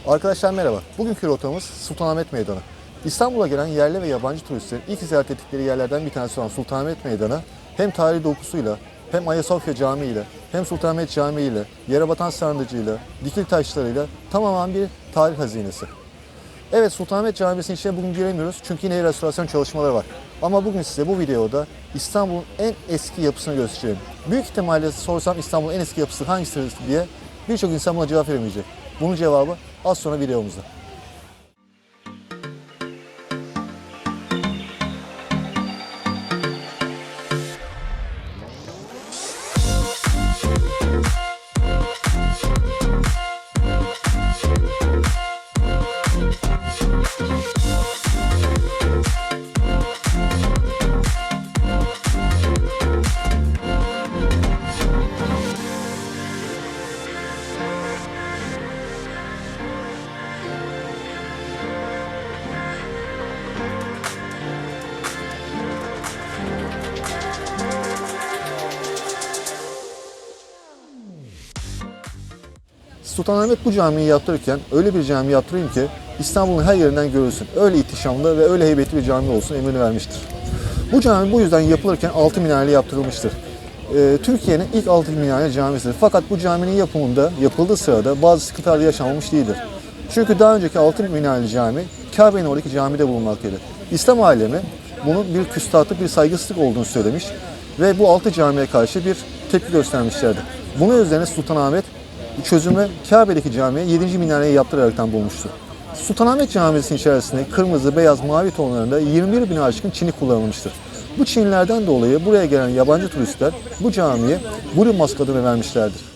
Arkadaşlar merhaba. Bugünkü rotamız Sultanahmet Meydanı. İstanbul'a gelen yerli ve yabancı turistlerin ilk ziyaret ettikleri yerlerden bir tanesi olan Sultanahmet Meydanı hem tarihi dokusuyla, hem Ayasofya Camii ile, hem Sultanahmet Camii ile, Yerebatan Sarnıcı'yla, dikil taşlarıyla tamamen bir tarih hazinesi. Evet, Sultanahmet Camisi'nin içine bugün giremiyoruz çünkü yine restorasyon çalışmaları var. Ama bugün size bu videoda İstanbul'un en eski yapısını göstereceğim. Büyük ihtimalle sorsam İstanbul'un en eski yapısı hangisidir diye birçok insan buna cevap veremeyecek. Bunun cevabı az sonra videomuzda. Sultanahmet bu camiyi yaptırırken öyle bir cami yaptırayım ki İstanbul'un her yerinden görülsün. Öyle ihtişamlı ve öyle heybetli bir cami olsun emrini vermiştir. Bu cami bu yüzden yapılırken 6 minareli yaptırılmıştır. Türkiye'nin ilk 6 minareli camisidir. Fakat bu caminin yapıldığı sırada bazı sıkıntılar yaşanmış değildir. Çünkü daha önceki 6 minareli cami Kabe'nin oradaki camide bulunmaktaydı. İslam alemi bunun bir küstahlık, bir saygısızlık olduğunu söylemiş ve bu 6 camiye karşı bir tepki göstermişlerdi. Bunun üzerine Sultanahmet çözümü Kabe'deki camiye 7. minareyi yaptıraraktan bulmuştu. Sultanahmet Camisi'nin içerisinde kırmızı, beyaz, mavi tonlarında 21 bin aşkın çini kullanılmıştır. Bu çinilerden dolayı buraya gelen yabancı turistler bu camiye Blue Mosque adını vermişlerdir.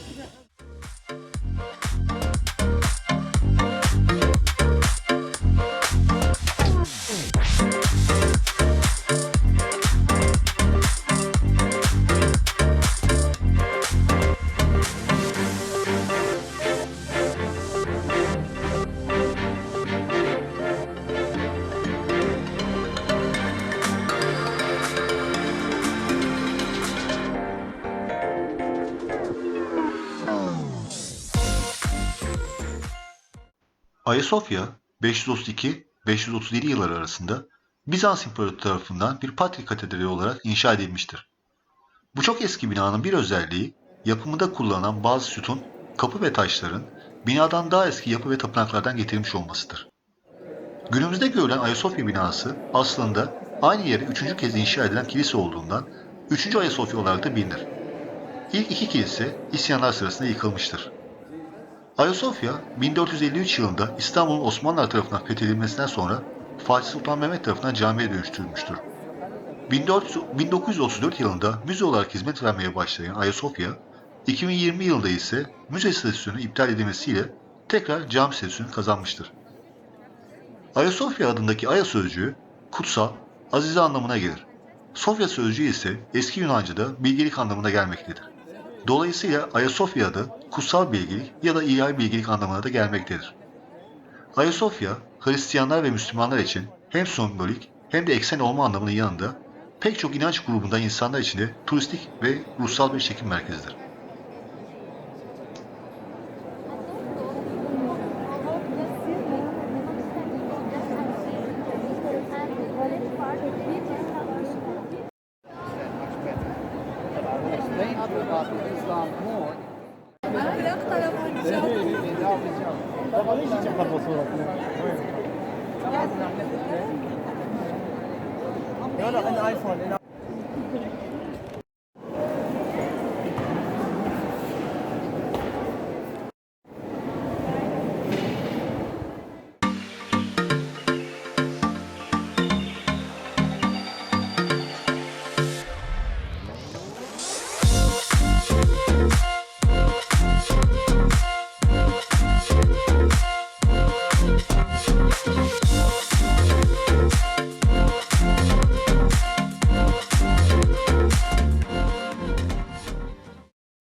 Ayasofya 532-537 yılları arasında Bizans İmparatoru tarafından bir Patri Katedrali olarak inşa edilmiştir. Bu çok eski binanın bir özelliği yapımında kullanılan bazı sütun, kapı ve taşların binadan daha eski yapı ve tapınaklardan getirilmiş olmasıdır. Günümüzde görülen Ayasofya binası aslında aynı yere 3. kez inşa edilen kilise olduğundan 3. Ayasofya olarak da bilinir. İlk iki kilise isyanlar sırasında yıkılmıştır. Ayasofya 1453 yılında İstanbul'un Osmanlılar tarafından fethedilmesinden sonra Fatih Sultan Mehmet tarafından camiye dönüştürülmüştür. 1934 yılında müze olarak hizmet vermeye başlayan Ayasofya, 2020 yılında ise müze statüsünün iptal edilmesiyle tekrar cami statüsünü kazanmıştır. Ayasofya adındaki Aya sözcüğü kutsal, azize anlamına gelir. Sofya sözcüğü ise eski Yunanca'da bilgelik anlamına gelmektedir. Dolayısıyla Ayasofya adı kutsal bilgelik ya da ilahi bilgelik anlamına da gelmektedir. Ayasofya, Hristiyanlar ve Müslümanlar için hem sembolik hem de eksen olma anlamının yanında pek çok inanç grubundan insanlar için de turistik ve ruhsal bir çekim merkezidir.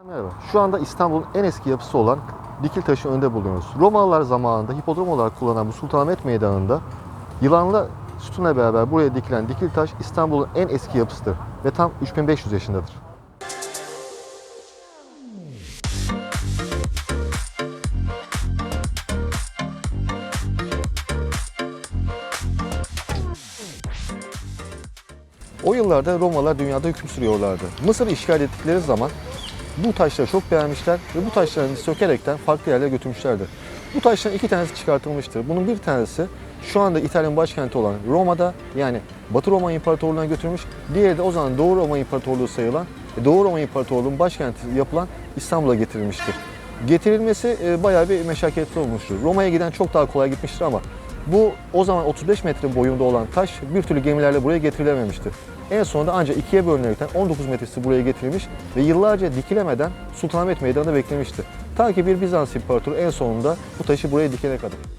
Merhaba. Şu anda İstanbul'un en eski yapısı olan Dikiltaş'ın önünde bulunuyoruz. Romalılar zamanında hipodrom olarak kullanılan bu Sultanahmet Meydanı'nda yılanla sütunla beraber buraya dikilen Dikiltaş İstanbul'un en eski yapısıdır ve tam 3500 yaşındadır. O yıllarda Romalılar dünyada hüküm sürüyorlardı. Mısır'ı işgal ettikleri zaman bu taşları çok beğenmişler ve bu taşlarını sökerekten farklı yerlere götürmüşlerdi. Bu taşların iki tanesi çıkartılmıştır. Bunun bir tanesi şu anda İtalya'nın başkenti olan Roma'da, yani Batı Roma İmparatorluğu'na götürülmüş. Diğeri de o zaman Doğu Roma İmparatorluğu sayılan, Doğu Roma İmparatorluğu'nun başkenti yapılan İstanbul'a getirilmiştir. Getirilmesi bayağı bir meşakkatli olmuştur. Roma'ya giden çok daha kolay gitmiştir ama bu o zaman 35 metre boyunda olan taş bir türlü gemilerle buraya getirilememiştir. En sonunda ancak ikiye bölünerekten 19 metresi buraya getirilmiş ve yıllarca dikilemeden Sultanahmet Meydanı'nda beklemişti. Ta ki bir Bizans İmparatoru en sonunda bu taşı buraya dikene kadar.